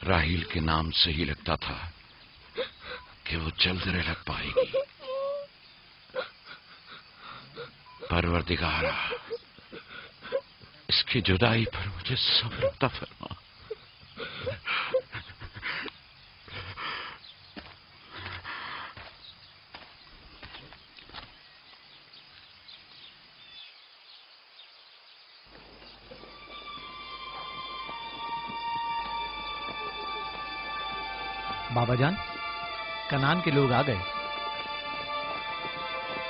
راہیل کے نام سے ہی لگتا تھا کہ وہ جلد رہ پائے گی۔ پروردگارا، اس کی جدائی پر مجھے صبر عطا فرما۔ بابا جان، کنان کے لوگ آ گئے۔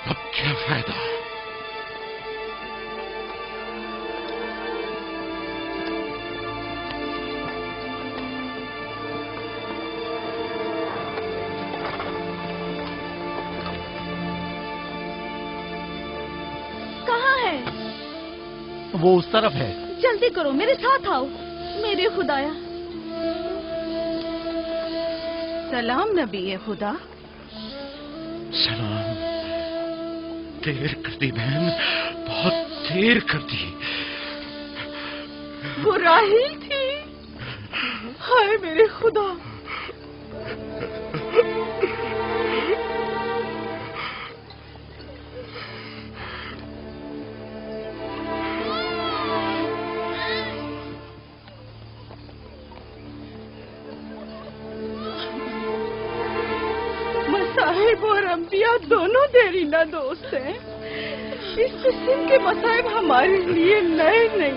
اب کیا فائدہ؟ کہاں ہے؟ وہ اس طرف ہے۔ جلدی کرو، میرے ساتھ آؤ۔ میرے خدایا۔ سلام نبی خدا۔ سلام۔ دیر کر دی بہن، بہت دیر کر دی۔ وہ راہیل تھی؟ ہائے میرے خدا! مصائب اور انبیاء دونوں دیرینہ دوست ہیں۔ اس قسم کے مصائب ہمارے لیے نئے نہیں۔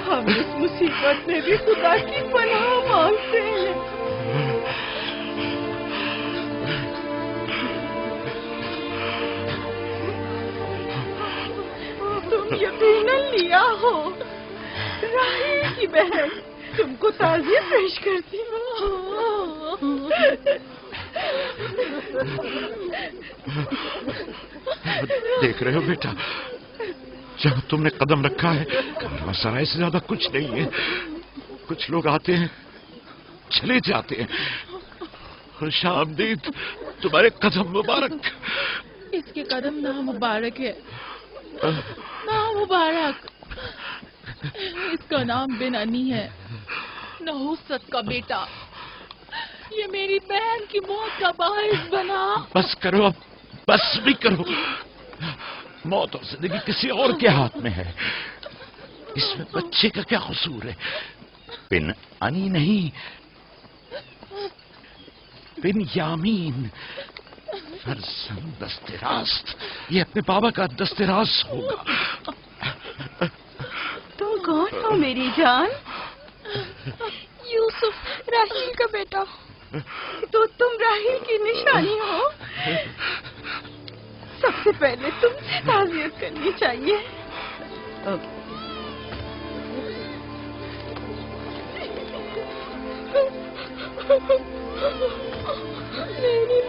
ہم اس مصیبت میں بھی خدا کی پناہ مانگتے ہیں۔ تم یقیناً لیا ہو، راہیل کی بہن تم کو تعزیت پیش کرتی ہوں۔ دیکھ رہے ہو بیٹا، جہاں تم نے قدم رکھا ہے کارواں سرائے سے زیادہ کچھ نہیں ہے۔ کچھ لوگ آتے ہیں، چلے جاتے ہیں۔ خوش آمدید تمہارے قدم مبارک۔ اس کے قدم نامبارک ہے، نامبارک۔ اس کا نام بن انی ہے، نحوست کا بیٹا۔ یہ میری بہن کی موت کا باعث بنا۔ بس کرو اب، بس بھی کرو۔ موت اور زندگی کسی اور کے ہاتھ میں ہے۔ اس میں بچے کا کیا قصور ہے؟ بن انی نہیں، بن یامین، فرزند دست راست۔ یہ اپنے بابا کا دست راست ہوگا۔ تم کون ہو میری جان؟ یوسف، راہیل کا بیٹا۔ تو تم راہیل کی نشانی ہو۔ سب سے پہلے تم سے تعزیت کرنی چاہیے۔ میری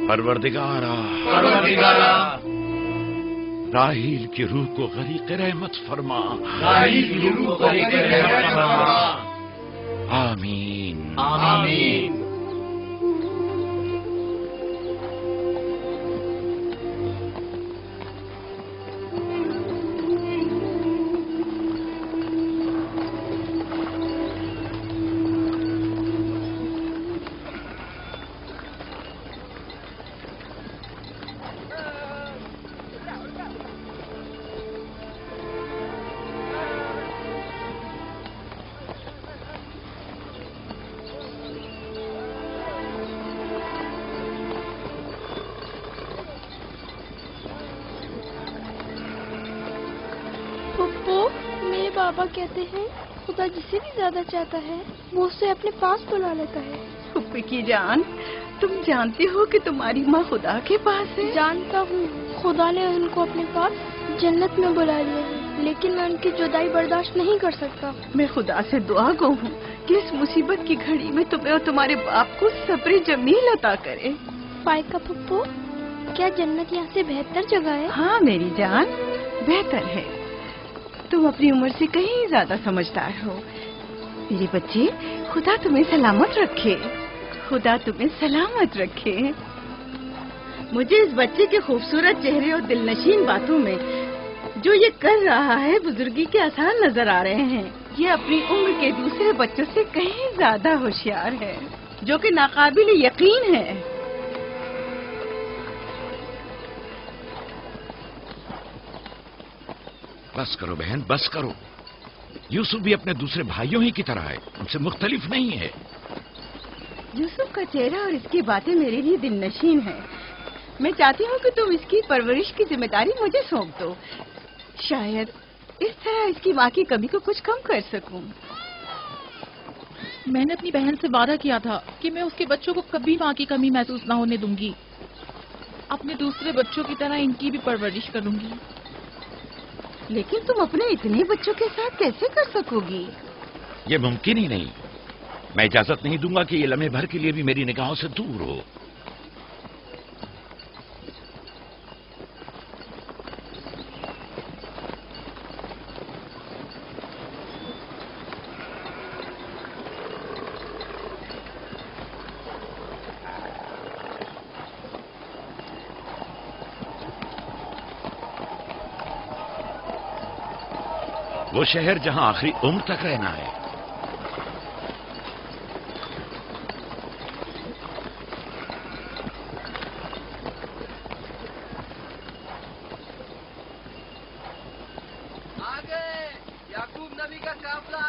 پروردگارا، راہیل کی روح کو غریق رحمت فرما۔ آمین آمین۔ بابا کہتے ہیں خدا جسے بھی زیادہ چاہتا ہے وہ اسے اپنے پاس بلا لیتا ہے۔ پھپھی کی جان، تم جانتی ہو کہ تمہاری ماں خدا کے پاس ہے؟ جانتا ہوں، خدا نے ان کو اپنے پاس جنت میں بلا لیا ہے، لیکن میں ان کی جدائی برداشت نہیں کر سکتا۔ میں خدا سے دعا گو ہوں کہ اس مصیبت کی گھڑی میں تمہیں اور تمہارے باپ کو صبر جمیل عطا کرے۔ فائقہ پھپھو، کیا جنت یہاں سے بہتر جگہ ہے؟ ہاں میری جان، بہتر ہے۔ تم اپنی عمر سے کہیں زیادہ سمجھدار ہو میری بچی۔ خدا تمہیں سلامت رکھے، خدا تمہیں سلامت رکھے۔ مجھے اس بچے کے خوبصورت چہرے اور دلنشین باتوں میں جو یہ کر رہا ہے بزرگی کے آثار نظر آ رہے ہیں۔ یہ اپنی عمر کے دوسرے بچوں سے کہیں زیادہ ہوشیار ہے، جو کہ ناقابل یقین ہے۔ بس کرو بہن، بس کرو۔ یوسف بھی اپنے دوسرے بھائیوں ہی کی طرح ہے، ان سے مختلف نہیں ہے۔ یوسف کا چہرہ اور اس کی باتیں میرے لیے دل نشین ہیں۔ میں چاہتی ہوں کہ تم اس کی پرورش کی ذمہ داری مجھے سونپ دو، شاید اس طرح اس کی ماں کی کمی کو کچھ کم کر سکوں۔ میں نے اپنی بہن سے وعدہ کیا تھا کہ میں اس کے بچوں کو کبھی ماں کی کمی محسوس نہ ہونے دوں گی، اپنے دوسرے بچوں کی طرح ان کی بھی پرورش کروں گی۔ لیکن تم اپنے اتنے بچوں کے ساتھ کیسے کر سکو گی؟ یہ ممکن ہی نہیں۔ میں اجازت نہیں دوں گا کہ یہ لمحے بھر کے لیے بھی میری نگاہوں سے دور ہو۔ وہ شہر جہاں آخری عمر تک رہنا ہے۔ یعقوب نبی کا قافلہ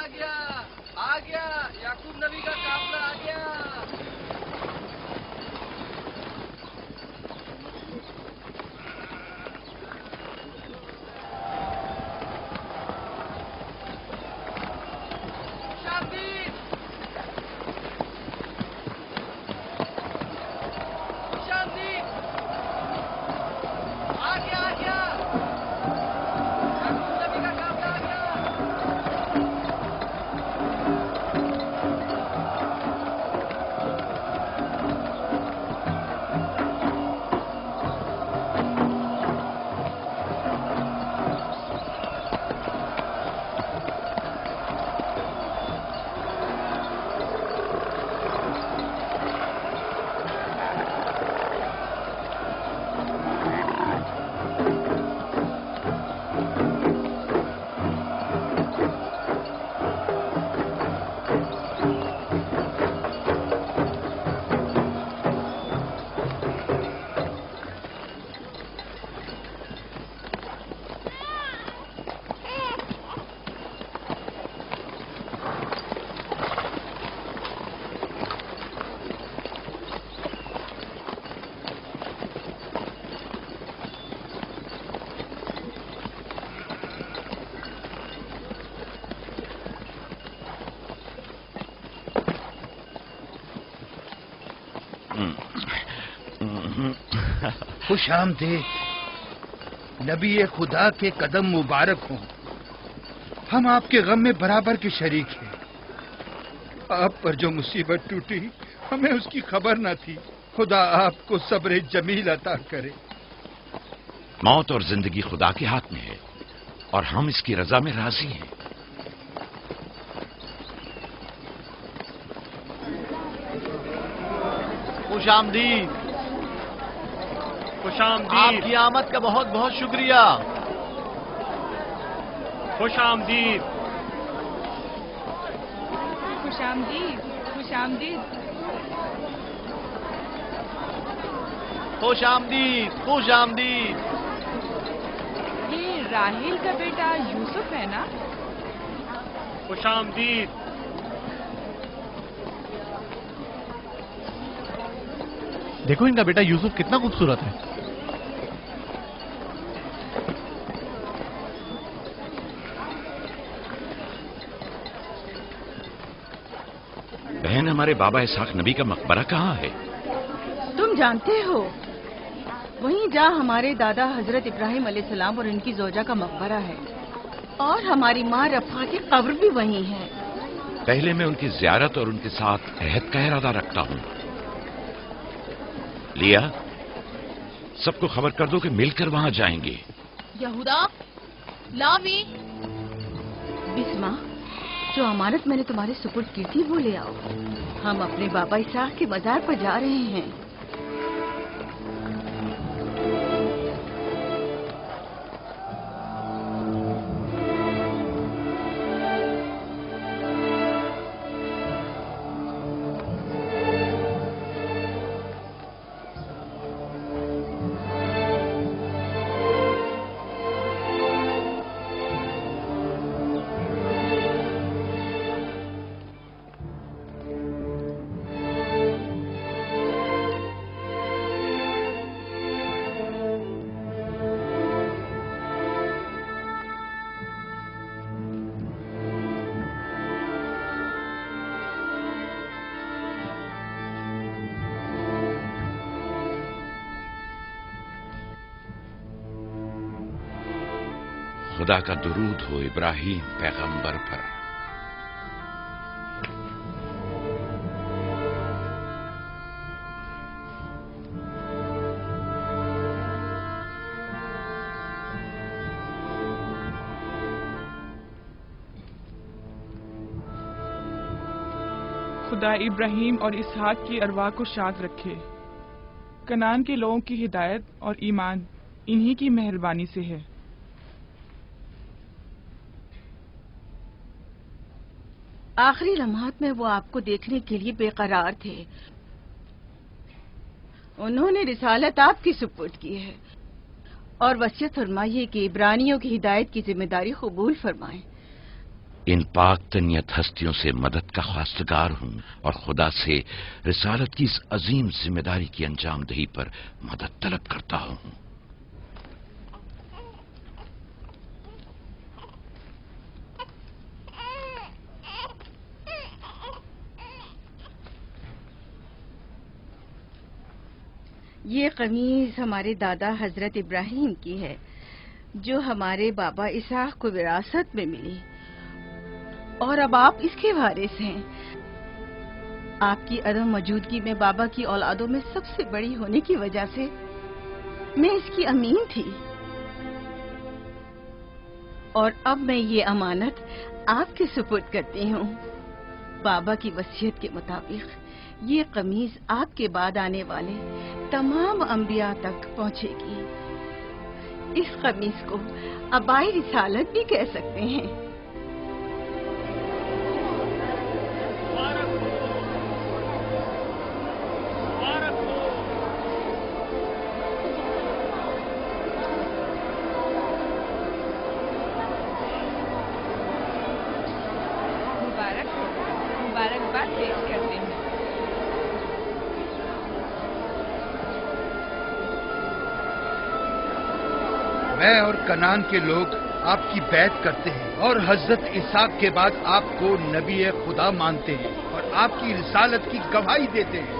آ گیا، یعقوب نبی کا قافلہ آ گیا۔ خوش آمدید، نبی خدا کے قدم مبارک ہوں۔ ہم آپ کے غم میں برابر کے شریک ہیں۔ آپ پر جو مصیبت ٹوٹی ہمیں اس کی خبر نہ تھی۔ خدا آپ کو صبر جمیل عطا کرے۔ موت اور زندگی خدا کے ہاتھ میں ہے اور ہم اس کی رضا میں راضی ہیں۔ خوش آمدید، خوش آمدید، آپ کی آمد کا بہت بہت شکریہ۔ خوش آمدید، خوش آمدید، خوش آمدید۔ خوش آمدید، خوش آمدید۔ یہ راہیل کا بیٹا یوسف ہے نا؟ خوش آمدید۔ دیکھو ان کا بیٹا یوسف کتنا خوبصورت ہے۔ بہن، ہمارے بابا اسحاق نبی کا مقبرہ کہاں ہے؟ तुम जानते हो वहीं जहाँ हमारे दादा हजरत इब्राहिम अलैहिस्सलाम और इनकी जोजा का मकबरा है, और हमारी माँ रफ़ा की कब्र भी वहीं है। पहले मैं उनकी ज़ियारत और उनके साथ अहद का इरादा रखता हूँ। लिया, सबको खबर कर दो कि मिलकर वहां जाएंगे। यहूदा, लावी। बिस्मा, जो अमानत मैंने तुम्हारे सुपुर्द की थी वो ले आओ। हम अपने बाबा इसहाक के मजार पर जा रहे हैं। खुदा का दुरूद हो इब्राहिम पैगंबर पर। खुदा इब्राहिम और इसहाक की अरवाह को शाद रखे। कनान के लोगों की हिदायत और ईमान इन्हीं की मेहरबानी से है। आखिरी लम्हात में वो आपको देखने के लिए बेकरार थे। उन्होंने रिसालत आपकी सुपुर्द की है और वसीयत फरमाई कि इब्रानियों की हिदायत की जिम्मेदारी कबूल फरमाएं। इन पाक तनियत हस्तियों से मदद का ख्वास्तगार हूँ और खुदा से रिसालत की इस अजीम जिम्मेदारी की अंजामदही पर मदद तलब करता हूँ। ये कमीज हमारे दादा हजरत इब्राहिम की है जो हमारे बाबा इसहाक को विरासत में मिली, और अब आप इसके वारिस हैं। आपकी अदम मौजूदगी में बाबा की औलादों में सबसे बड़ी होने की वजह से मैं इसकी अमीन थी, और अब मैं ये अमानत आपके सुपुर्द करती हूँ। बाबा की वसीयत के मुताबिक ये कमीज आपके बाद आने वाले तमाम अंबिया तक पहुँचेगी। इस कमीज को अबाई रिसालत भी कह सकते हैं। मुबारकबाद पेश करते हैं। मैं और कनान के लोग आपकी बैत करते हैं और हजरत इसहाक के बाद आपको नबी खुदा मानते हैं और आपकी रिसालत की गवाही देते हैं।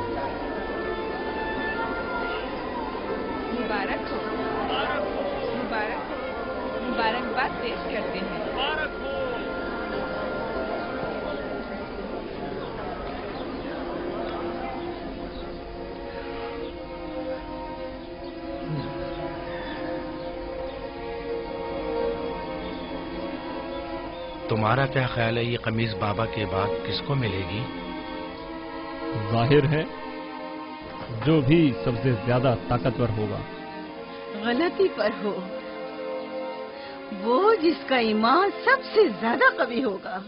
मुबारक हो, मुबारकबाद पेश करते हैं। तुम्हारा क्या ख्याल है, ये कमीज बाबा के बाद किसको मिलेगी? जाहिर है जो भी सबसे ज्यादा ताकतवर होगा। गलती पर हो, वो जिसका ईमान सबसे ज्यादा कवी होगा।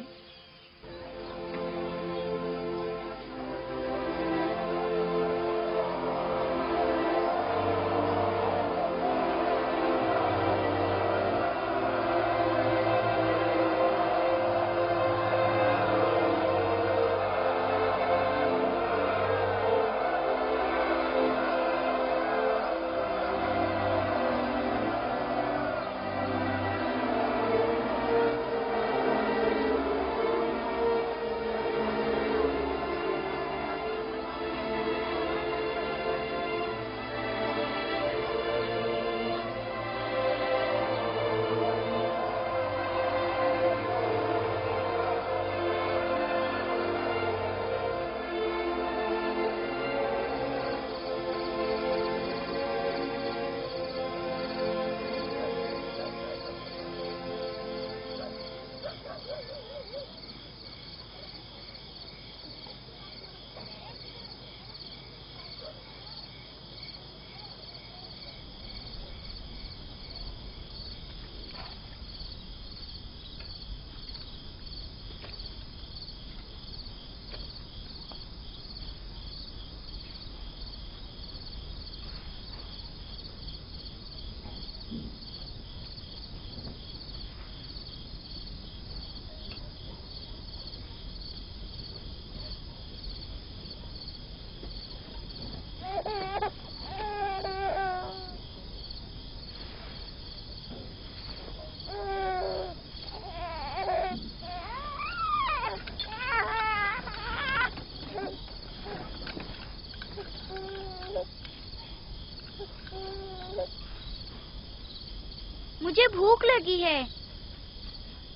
मुझे भूख लगी है।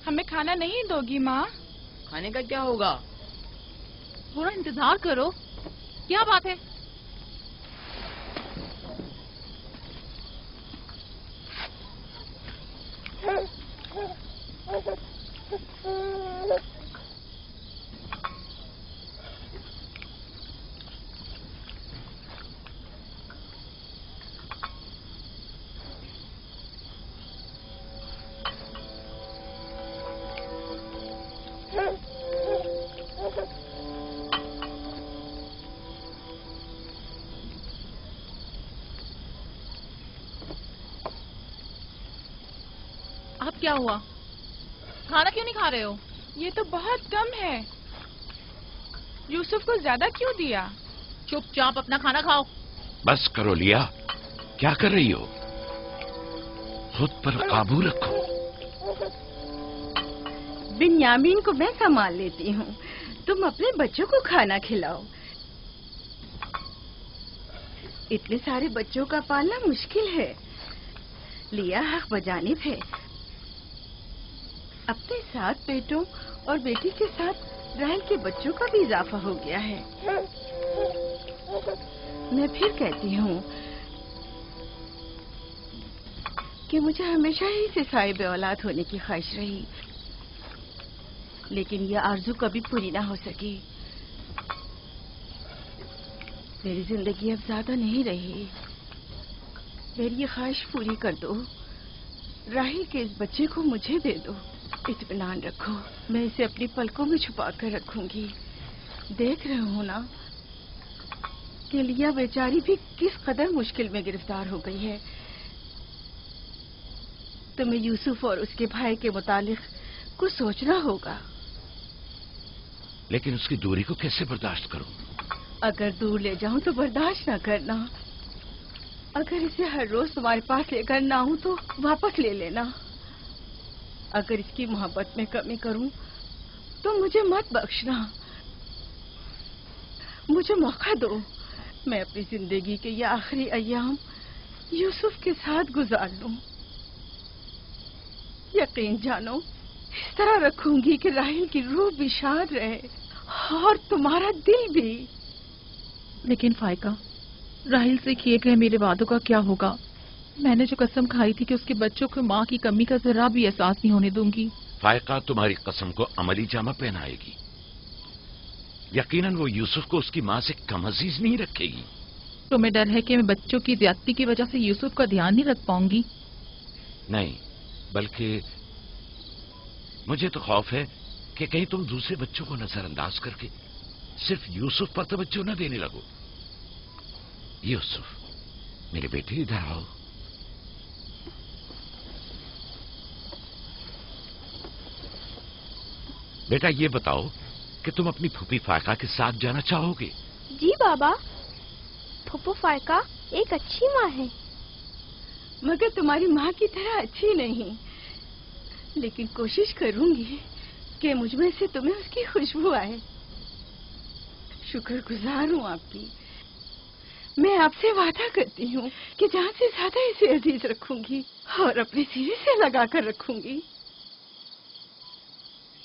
हमें खाना नहीं दोगी माँ? खाने का क्या होगा? थोड़ा इंतजार करो। क्या बात है? अब क्या हुआ? खाना क्यों नहीं खा रहे हो? ये तो बहुत कम है। यूसुफ को ज्यादा क्यों दिया? चुपचाप अपना खाना खाओ। बस करो लिया, क्या कर रही हो? खुद पर काबू रखो। बिन्यामीन को मैं संभाल लेती हूँ, तुम अपने बच्चों को खाना खिलाओ। इतने सारे बच्चों का पालना मुश्किल है। लिया हक बजानिब है। अपने 7 बेटों और बेटी के साथ राहल के बच्चों का भी इजाफा हो गया है। मैं फिर कहती हूँ कि मुझे हमेशा ही से साहिब औलाद होने की ख्वाहिश रही, लेकिन यह आरज़ू कभी पूरी ना हो सकी। मेरी जिंदगी अब ज्यादा नहीं रही। मेरी ये ख्वाहिश पूरी कर दो। राहिल के इस बच्चे को मुझे दे दो। इत्मीनान रखो, मैं इसे अपनी पलकों में छुपा कर रखूंगी। देख रहे हो ना कि लिया बेचारी भी किस कदर मुश्किल में गिरफ्तार हो गई है। तुम्हें यूसुफ और उसके भाई के मुतालिक कुछ सोचना होगा। लेकिन उसकी दूरी को कैसे बर्दाश्त करूं? अगर दूर ले जाऊं तो बर्दाश्त न करना। अगर इसे हर रोज तुम्हारे पास लेकर ना आऊं तो वापस ले लेना। अगर इसकी मोहब्बत में कमी करूं तो मुझे मत बख्शना। मुझे मौका दो, मैं अपनी जिंदगी के ये आखिरी अय्याम यूसुफ के साथ गुजार लूं। यकीन जानो, इस तरह रखूंगी कि राहिल की रूह भी शाद रहे और तुम्हारा दिल भी। लेकिन फाइका, राहिल से किए गए मेरे वादों का क्या होगा? मैंने जो कसम खाई थी कि उसके बच्चों को माँ की कमी का जरा भी एहसास नहीं होने दूंगी। फायका तुम्हारी कसम को अमली जामा पहनाएगी। यकीनन वो यूसुफ को उसकी माँ से कम अजीज नहीं रखेगी। तुम्हें डर है कि मैं बच्चों की ज्यादती की वजह से यूसुफ का ध्यान नहीं रख पाऊंगी? नहीं, बल्कि मुझे तो खौफ है कि कहीं तुम दूसरे बच्चों को नजरअंदाज करके सिर्फ यूसुफ पर तवज्जो न देने लगो। यूसुफ, मेरे बेटे इधर आओ। बेटा, ये बताओ कि तुम अपनी फूफी फायका के साथ जाना चाहोगे? जी बाबा, फूफू फायका एक अच्छी माँ है। मगर तुम्हारी माँ की तरह अच्छी नहीं, लेकिन कोशिश करूंगी कि मुझमें से तुम्हें उसकी खुशबू आए। शुक्रगुजार हूँ आपकी। मैं आपसे वादा करती हूँ कि जान से ज्यादा इसे अजीज रखूंगी और अपने सीने से लगा कर रखूंगी।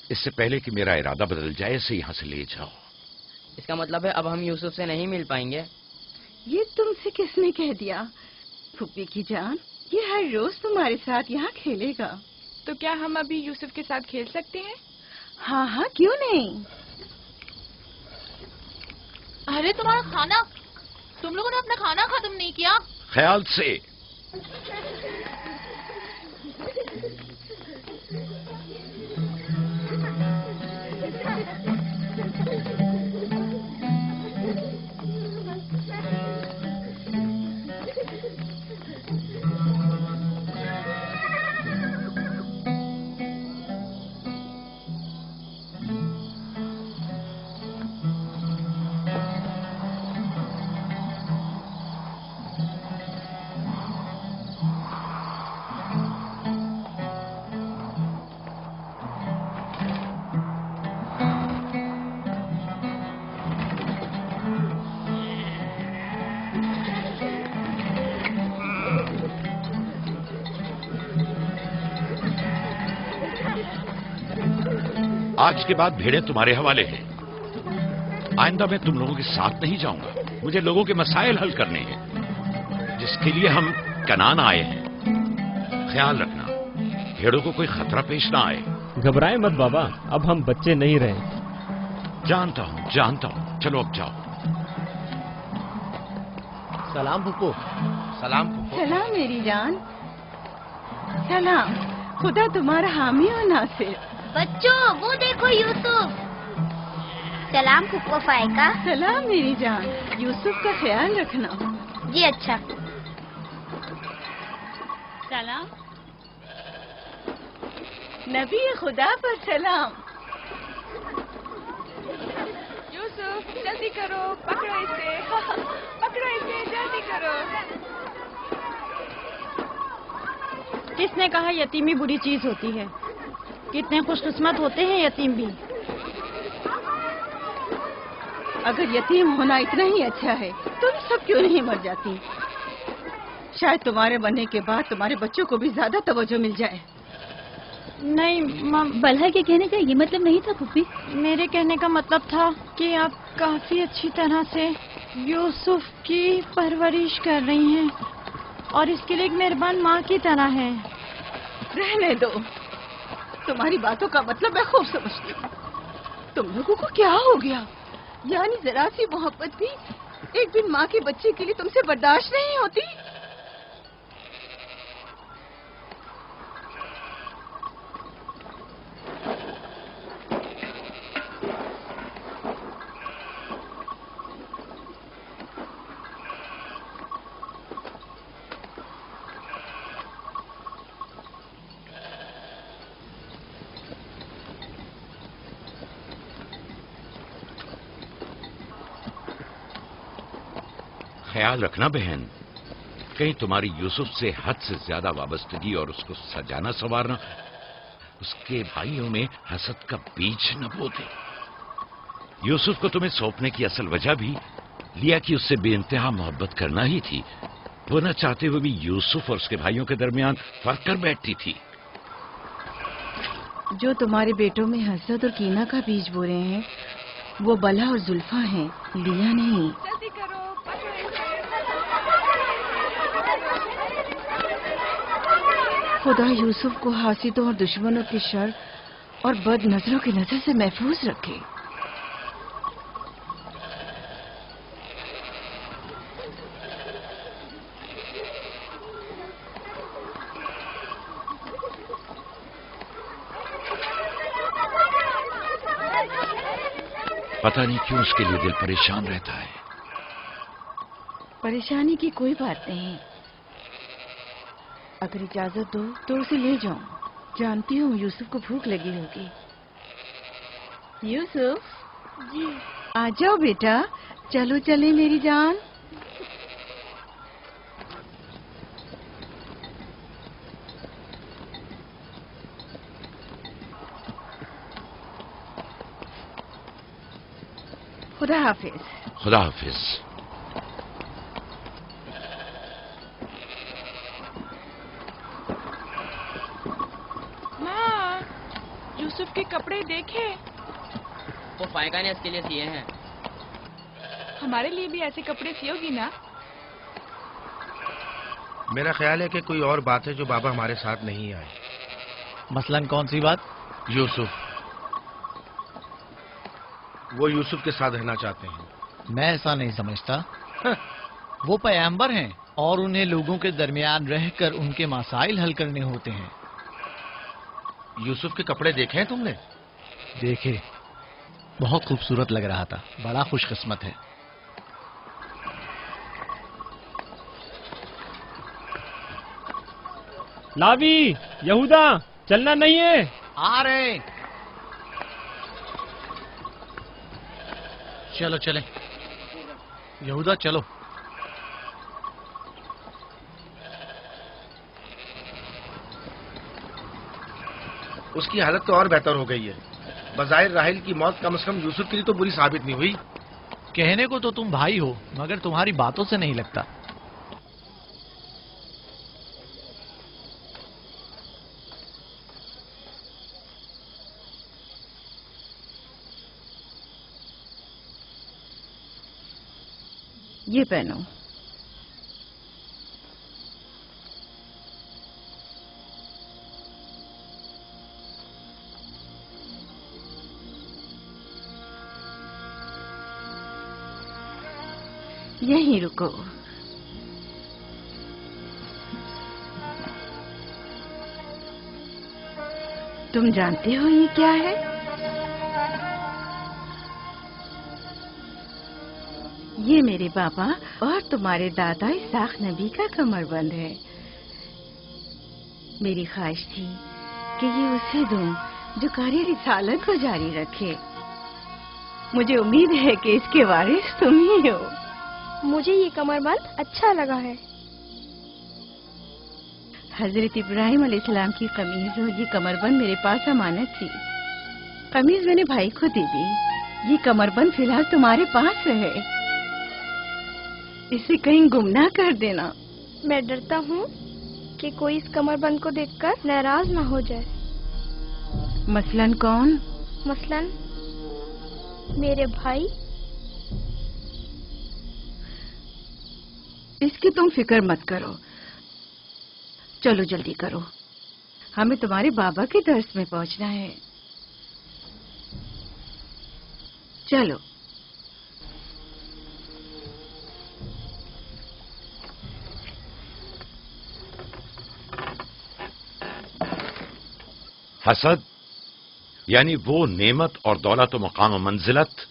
इससे पहले कि मेरा इरादा बदल जाए, इसे यहाँ से ले जाओ। इसका मतलब है अब हम यूसुफ से नहीं मिल पाएंगे? ये तुमसे किसने कह दिया? फूफी की जान, ये हर रोज तुम्हारे साथ यहाँ खेलेगा। तो क्या हम अभी यूसुफ के साथ खेल सकते हैं? हाँ हाँ, क्यों नहीं। अरे तुम्हारा खाना, तुम लोगों ने अपना खाना खत्म नहीं किया? ख्याल से। आज के बाद भेड़ें तुम्हारे हवाले हैं। आइंदा मैं तुम लोगों के साथ नहीं जाऊंगा। मुझे लोगों के मसाइल हल करने हैं, जिसके लिए हम कनान आए हैं। ख्याल रखना भेड़ों को कोई खतरा पेश ना आए। घबराए मत बाबा, अब हम बच्चे नहीं रहे। जानता हूं। चलो अब जाओ। सलाम फुप्पो। सलाम फुप्पो। सलाम मेरी जान। सलाम। खुदा तुम्हारा हामी हो नासिर। बच्चों वो देखो यूसुफ। सलाम फुप्पो फायका। सलाम मेरी जान। यूसुफ का ख्याल रखना। जी अच्छा। सलाम। नबी खुदा पर सलाम। यूसुफ जल्दी करो, पकड़ो इसे। पकड़ो इसे, जल्दी करो। किसने कहा यतीमी बुरी चीज होती है? कितने खुशकिस्मत होते हैं यतीम भी। अगर यतीम होना इतना ही अच्छा है, तुम सब क्यों नहीं मर जाती? शायद तुम्हारे बनने के बाद तुम्हारे बच्चों को भी ज्यादा तवज्जो मिल जाए। नहीं बल्हा के कहने का ये मतलब नहीं था पुप्पी। मेरे कहने का मतलब था कि आप काफी अच्छी तरह से यूसुफ की परवरिश कर रही हैं और इसके लिए एक मेहरबान माँ की तरह हैं। रहने दो, तुम्हारी बातों का मतलब मैं खूब समझती हूँ। तुम लोगों को क्या हो गया? यानी जरा सी मोहब्बत भी एक दिन माँ के बच्चे के लिए तुमसे बर्दाश्त नहीं होती? ख्याल रखना बहन, कहीं तुम्हारी यूसुफ से हद से ज्यादा वाबस्तगी और उसको सजाना संवारना उसके भाइयों में हसद का बीज न बो दे। यूसुफ को तुम्हें सौंपने की असल वजह भी लिया कि उससे बेइंतहा मोहब्बत करना ही थी। वो न चाहते हुए भी यूसुफ और उसके भाइयों के दरमियान फर्क कर बैठती थी। जो तुम्हारे बेटों में हसद और कीना का बीज बो रहे हैं, वो बला और जुल्फा हैं, लिया नहीं। जल्दी करो, पकड़ो इसे। खुदा यूसुफ को हासिदों और दुश्मनों के शर और बद नजरों की नजर से महफूज रखे। पता नहीं क्यों उसके लिए दिल परेशान रहता है। परेशानी की कोई बात नहीं। अगर इजाजत दो तो उसे ले जाऊं। जानती हूँ यूसुफ को भूख लगी होगी। यूसुफ जी। आ जाओ बेटा, चलो चले मेरी जान। खुदा हाफिज। खुदा हाफिज। माँ, यूसुफ के कपड़े देखे। वो फायका ने इसके लिए सिए हैं। हमारे लिए भी ऐसे कपड़े सियोगी ना? मेरा ख्याल है कि कोई और बात है जो बाबा हमारे साथ नहीं आए। मसलन कौन सी बात? यूसुफ, वो यूसुफ के साथ रहना चाहते हैं। मैं ऐसा नहीं समझता। वो पैगंबर हैं और उन्हें लोगों के दरमियान रहकर उनके मसाइल हल करने होते हैं। यूसुफ के कपड़े देखे हैं तुमने? देखे, बहुत खूबसूरत लग रहा था। बड़ा खुशकिस्मत है। लावी, यहूदा, चलना नहीं है। आ रहे। चलो चले यहूदा, चलो। उसकी हालत तो और बेहतर हो गई है। बज़ाहिर राहिल की मौत कम से कम यूसुफ के लिए तो बुरी साबित नहीं हुई। कहने को तो तुम भाई हो, मगर तुम्हारी बातों से नहीं लगता। یہ پہنو. یہیں رکو. تم جانتے ہو یہ کیا ہے؟ یہ میرے بابا اور تمہارے دادا اسحاق نبی کا کمر بند ہے. میری خواہش تھی کہ یہ اسے دوں جو کار رسالت کو جاری رکھے. مجھے امید ہے کہ اس کے وارث تم ہی ہو. مجھے یہ کمر بند اچھا لگا ہے. حضرت ابراہیم علیہ السلام کی قمیض اور یہ کمر بند میرے پاس امانت تھی. قمیض میں نے بھائی کو دے دی. یہ کمر بند فی الحال تمہارے پاس رہے. اسے کہیں گم نہ کر دینا. میں ڈرتا ہوں کہ کوئی اس کمر بند کو دیکھ کر ناراض نہ ہو جائے. مثلاً کون؟ مثلاً میرے بھائی. اس کی تم فکر مت کرو. چلو جلدی کرو، ہمیں تمہارے بابا کے درس میں پہنچنا ہے. چلو. حسد یعنی وہ نعمت اور دولت و مقام و منزلت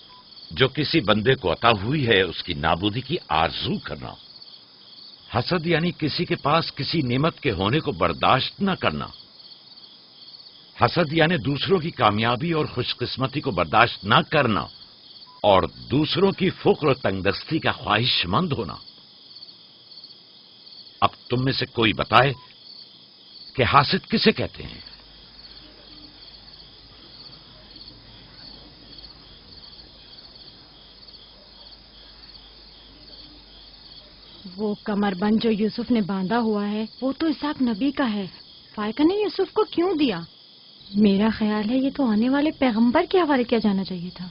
جو کسی بندے کو عطا ہوئی ہے اس کی نابودی کی آرزو کرنا. حسد یعنی کسی کے پاس کسی نعمت کے ہونے کو برداشت نہ کرنا. حسد یعنی دوسروں کی کامیابی اور خوش قسمتی کو برداشت نہ کرنا اور دوسروں کی فقر و تنگدستی کا خواہش مند ہونا. اب تم میں سے کوئی بتائے کہ حاسد کسے کہتے ہیں؟ وہ کمر بند جو یوسف نے باندھا ہوا ہے وہ تو اسحاق نبی کا ہے. فائقہ نے یوسف کو کیوں دیا؟ میرا خیال ہے یہ تو آنے والے پیغمبر کے حوالے کیا جانا چاہیے تھا.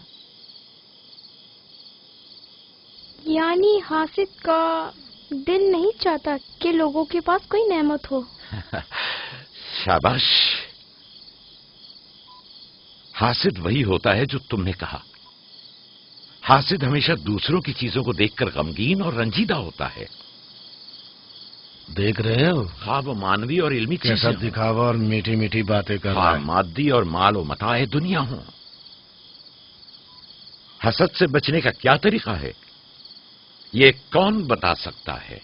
یعنی حاسد کا دل نہیں چاہتا کہ لوگوں کے پاس کوئی نعمت ہو. شاباش. حاسد وہی ہوتا ہے جو تم نے کہا. حاسد ہمیشہ دوسروں کی چیزوں کو دیکھ کر غمگین اور رنجیدہ ہوتا ہے. دیکھ رہے ہو خواب و مانوی اور علمی کیسا چیزیں دکھاوا اور میٹھی میٹھی باتیں کر رہا ہے. مادی اور مال و متاع دنیا ہوں. حسد سے بچنے کا کیا طریقہ ہے یہ کون بتا سکتا ہے؟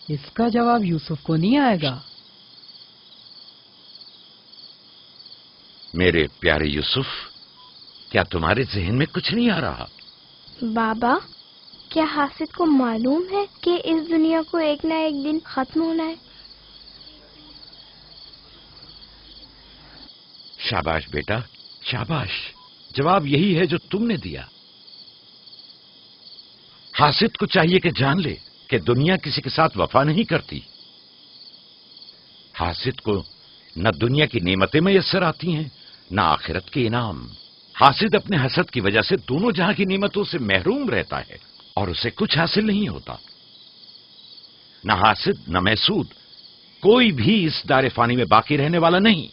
اس کا جواب یوسف کو نہیں آئے گا. میرے پیارے یوسف، کیا تمہارے ذہن میں کچھ نہیں آ رہا؟ بابا، کیا حاسد کو معلوم ہے کہ اس دنیا کو ایک نہ ایک دن ختم ہونا ہے؟ شاباش بیٹا، شاباش. جواب یہی ہے جو تم نے دیا. حاسد کو چاہیے کہ جان لے کہ دنیا کسی کے ساتھ وفا نہیں کرتی. حاسد کو نہ دنیا کی نعمتیں میسر آتی ہیں نہ آخرت کے انعام. حاسد اپنے حسد کی وجہ سے دونوں جہاں کی نعمتوں سے محروم رہتا ہے اور اسے کچھ حاصل نہیں ہوتا. نہ حاسد نہ محسود کوئی بھی اس دار فانی میں باقی رہنے والا نہیں.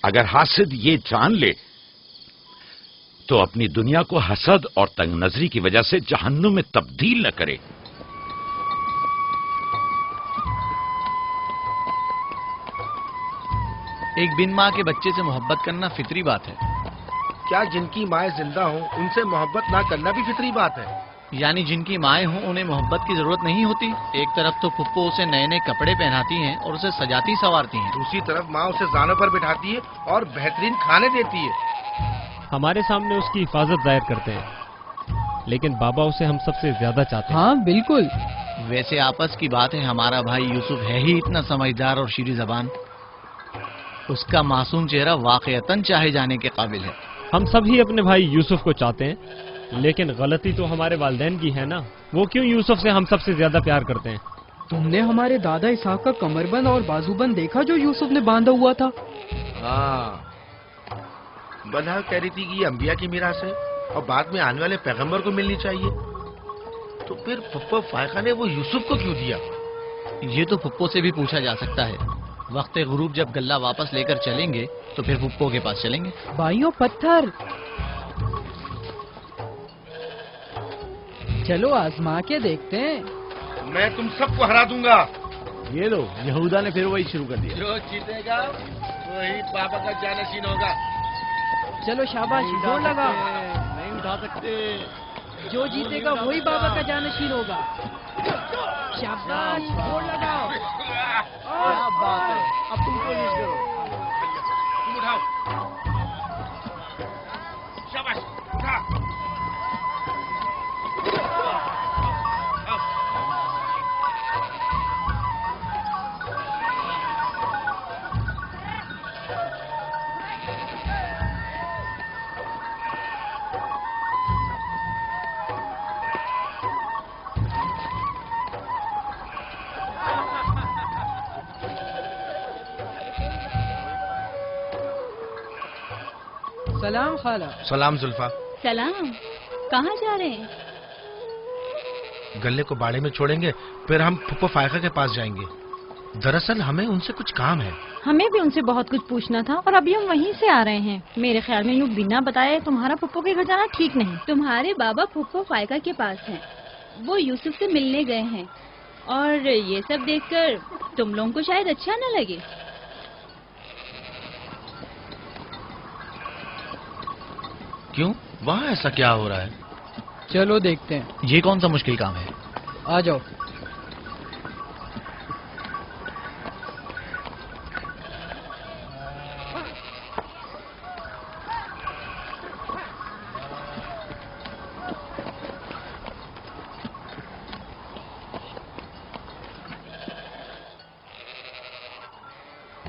اگر حاسد یہ جان لے تو اپنی دنیا کو حسد اور تنگ نظری کی وجہ سے جہنم میں تبدیل نہ کرے. ایک بن ماں کے بچے سے محبت کرنا فطری بات ہے. کیا جن کی مائیں زندہ ہوں ان سے محبت نہ کرنا بھی فطری بات ہے؟ یعنی جن کی مائیں ہوں انہیں محبت کی ضرورت نہیں ہوتی. ایک طرف تو پھپھو اسے نئے نئے کپڑے پہناتی ہیں اور اسے سجاتی سنوارتی ہیں، دوسری طرف ماں اسے زانوں پر بٹھاتی ہے اور بہترین کھانے دیتی ہے. ہمارے سامنے اس کی حفاظت ظاہر کرتے ہیں لیکن بابا اسے ہم سب سے زیادہ چاہتے ہیں. ہاں بالکل. ویسے آپس کی بات ہے، ہمارا بھائی یوسف ہے ہی اتنا سمجھدار اور شیریں زبان. اس کا معصوم چہرہ واقعتاً چاہے جانے کے قابل ہے. ہم سب ہی اپنے بھائی یوسف کو چاہتے ہیں لیکن غلطی تو ہمارے والدین کی ہے نا. وہ کیوں یوسف سے ہم سب سے زیادہ پیار کرتے ہیں؟ تم نے ہمارے دادا اسحاق کا کمر بند اور بازو بند دیکھا جو یوسف نے باندھا ہوا تھا؟ ہاں، بلہا کہہ رہی تھی کہ یہ انبیاء کی میراث ہے اور بعد میں آنے والے پیغمبر کو ملنی چاہیے. तो फिर पप्पा फायका ने वो यूसुफ को क्यों दिया? ये तो पप्पो से भी पूछा जा सकता है। वक्त गुरूब जब गल्ला वापस लेकर चलेंगे तो फिर पप्पो के पास चलेंगे। भाइयों पत्थर, चलो आजमा के देखते हैं। मैं तुम सबको हरा दूंगा। ये लो, यहूदा ने फिर वही शुरू कर दिया। जो जीतेगा वही बाबा का जानशीन होगा। चलो शाबाश, जोर लगा। नहीं उठा सकते। जो जीतेगा वही बाबा का जानशीन होगा। शाबाश, जोर लगाओ। क्या बात है, अब तुम कोशिश करो। तुम उठाओ। शाबाश, उठा। सलाम खाला। सलाम जुल्फा। सलाम। कहाँ जा रहे हैं? गल्ले को बाड़े में छोड़ेंगे, फिर हम फुप्पो फायका के पास जाएंगे। दरअसल हमें उनसे कुछ काम है। हमें भी उनसे बहुत कुछ पूछना था और अभी हम वहीं से आ रहे हैं। मेरे ख्याल में यूँ बिना बताए तुम्हारा फुप्पो के घर जाना ठीक नहीं। तुम्हारे बाबा फुप्पो फायका के पास हैं। वो यूसुफ से मिलने गए हैं और ये सब देखकर तुम लोगों को शायद अच्छा न लगे। क्यों? वहाँ ऐसा क्या हो रहा है? चलो देखते हैं। ये कौन सा मुश्किल काम है? आ जाओ।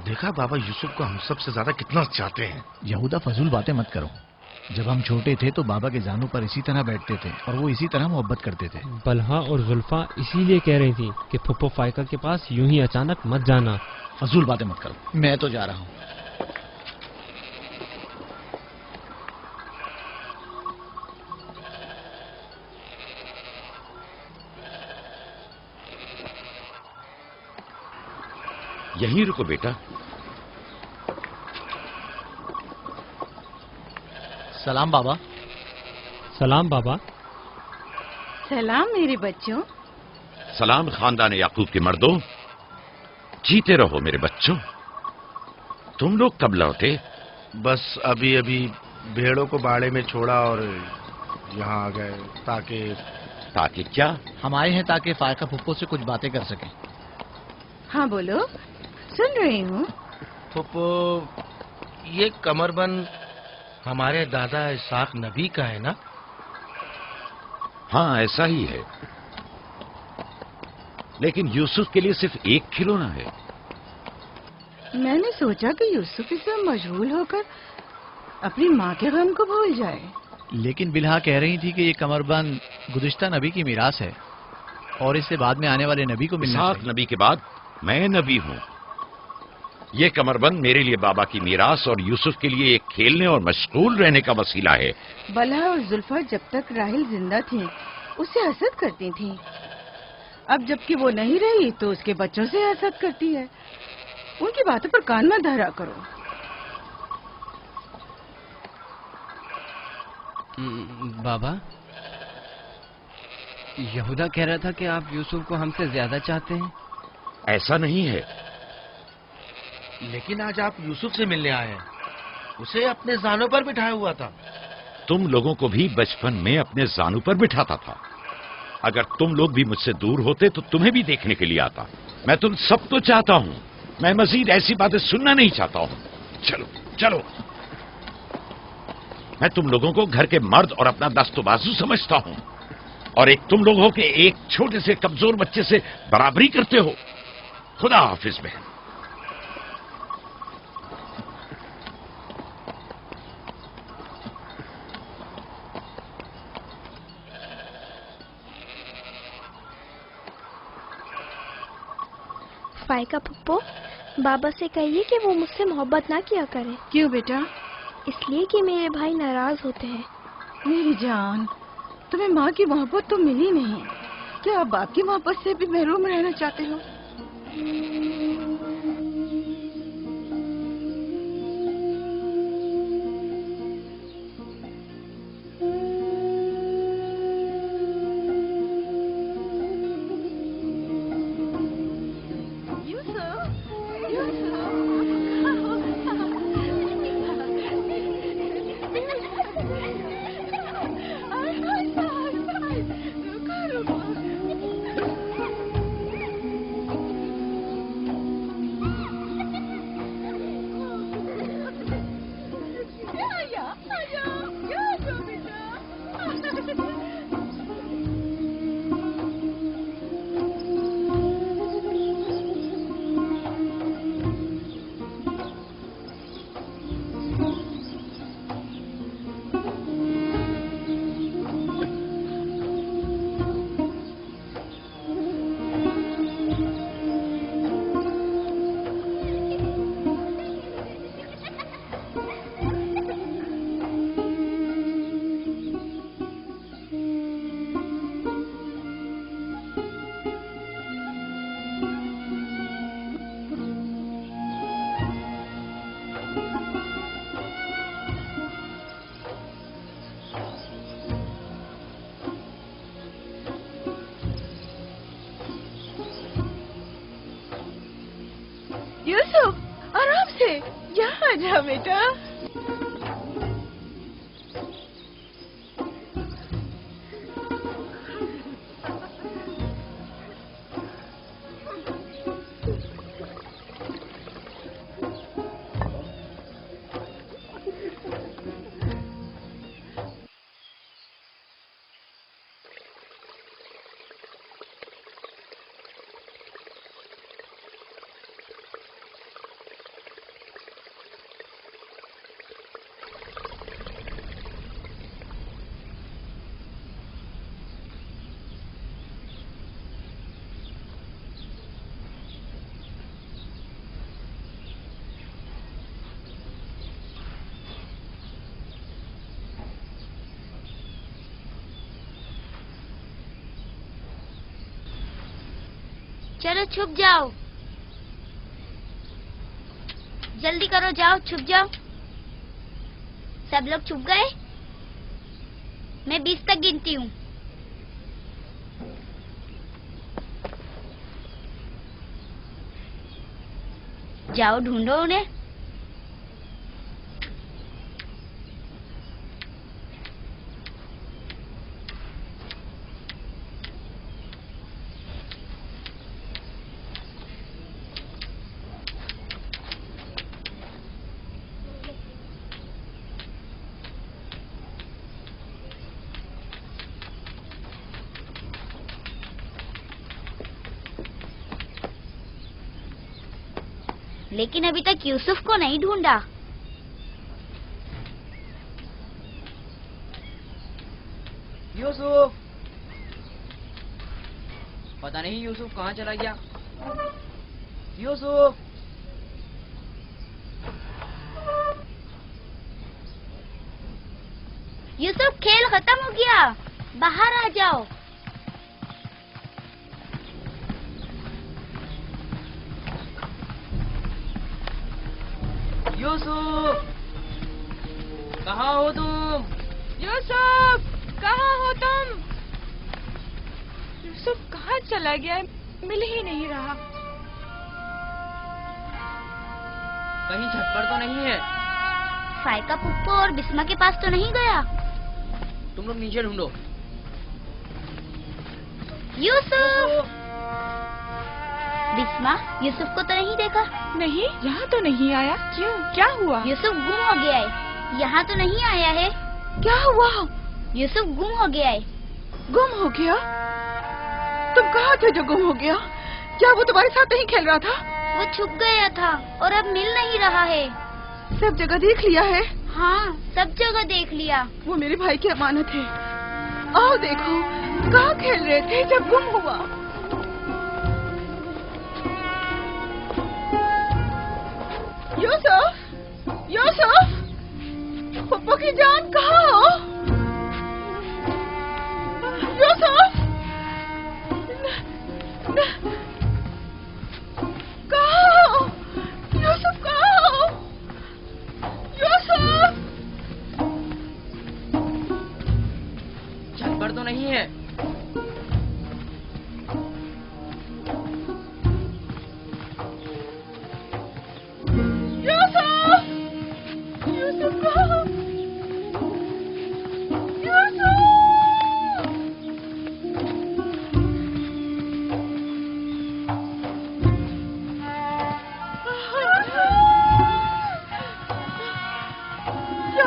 देखा बाबा यूसुफ को हम सबसे ज्यादा कितना चाहते हैं। यहूदा फजूल बातें मत करो। जब हम छोटे थे तो बाबा के जानों पर इसी तरह बैठते थे और वो इसी तरह मोहब्बत करते थे। बलहा और जुल्फा इसीलिए कह रही थी कि फुप्पो फायका के पास यूं ही अचानक मत जाना। फजूल बातें मत करो, मैं तो जा रहा हूँ। यहीं रुको बेटा। सलाम बाबा। सलाम बाबा। सलाम मेरे बच्चों। सलाम खानदान याकूब के मर्दों। जीते रहो मेरे बच्चों। तुम लोग कब लौटे? बस अभी अभी भेड़ों को बाड़े में छोड़ा और यहाँ आ गए। ताकि क्या? हम आए हैं ताकि फायका फुप्पो से कुछ बातें कर सकें। हाँ बोलो, सुन रही हूँ। फुप्पो, ये कमरबंद हमारे दादा इसाक नबी का है ना? हाँ ऐसा ही है, लेकिन यूसुफ के लिए सिर्फ एक खिलौना है। मैंने सोचा कि यूसुफ इसमें मशगूल होकर अपनी माँ के गम को भूल जाए। लेकिन बिलहा कह रही थी कि ये कमरबंद गुज़िश्ता नबी की मीरास है और इससे बाद में आने वाले नबी को मिलना चाहिए। इसाक नबी के बाद मैं नबी हूँ। ये कमरबंद मेरे लिए बाबा की मीरास और यूसुफ के लिए एक खेलने और मशगूल रहने का वसीला है। बलहा और जुल्फा जब तक राहिल जिंदा थी उससे हसद करती थी। अब जबकि वो नहीं रही तो उसके बच्चों से हसद करती है। उनकी बातों पर कान मत धरा करो। बाबा, यहूदा कह रहा था कि आप यूसुफ को हमसे ज्यादा चाहते हैं। ऐसा नहीं है। लेकिन आज आप यूसुफ से मिलने आए हैं। उसे अपने जानों पर बिठाया हुआ था। तुम लोगों को भी बचपन में अपने जानों पर बिठाता था। अगर तुम लोग भी मुझसे दूर होते तो तुम्हें भी देखने के लिए आता। मैं तुम सबको चाहता हूँ। मैं मजीद ऐसी बातें सुनना नहीं चाहता हूँ। चलो चलो। मैं तुम लोगों को घर के मर्द और अपना दस्तबाजू समझता हूँ और एक तुम लोग हो के एक छोटे से कमजोर बच्चे से बराबरी करते हो। खुदा हाफिज बहन। फायका फुप्पो, बाबा से कहिए कि वो मुझसे मोहब्बत ना किया करे। क्यों बेटा? इसलिए कि मेरे भाई नाराज होते हैं। मेरी जान, तुम्हें माँ की मोहब्बत तो मिली नहीं। क्या आप बाप की मोहब्बत से भी महरूम रहना चाहते हो? यूसुफ, आराम से, यहाँ आ जा बेटा। चलो छुप जाओ, जल्दी करो, जाओ छुप जाओ। सब लोग छुप गए? मैं 20 तक गिनती हूँ। जाओ ढूंढो उन्हें। लेकिन अभी तक यूसुफ को नहीं ढूंढा। यूसुफ, पता नहीं यूसुफ कहाँ चला गया। यूसुफ, यूसुफ, खेल खत्म हो गया, बाहर आ जाओ। यूसुफ, कहाँ हो तुम? यूसुफ, कहाँ हो तुम? यूसुफ कहाँ चला गया? मिल ही नहीं रहा। कहीं छत पर तो नहीं है? फायका पुप्पो और बिस्मा के पास तो नहीं गया? तुम लोग नीचे ढूंढो। यूसुफ! बिस्मा, यूसुफ को तो नहीं देखा? नहीं, यहाँ तो नहीं आया। क्यों, क्या हुआ? यूसुफ गुम हो गया है, यहाँ तो नहीं आया है। क्या हुआ? यूसुफ गुम हो गया है। गुम हो गया? तुम कहाँ थे जो गुम हो गया? क्या वो तुम्हारे साथ नहीं खेल रहा था? वो छुप गया था और अब मिल नहीं रहा है। सब जगह देख लिया है? हाँ, सब जगह देख लिया। वो मेरे भाई की अमानत है। आओ देखो, कहाँ खेल रहे थे जब गुम हुआ? यूसुफ, यूसुफ, पप्पू की जान कहाँ हो? यूसुफ,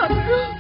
अल्लाह अकबर।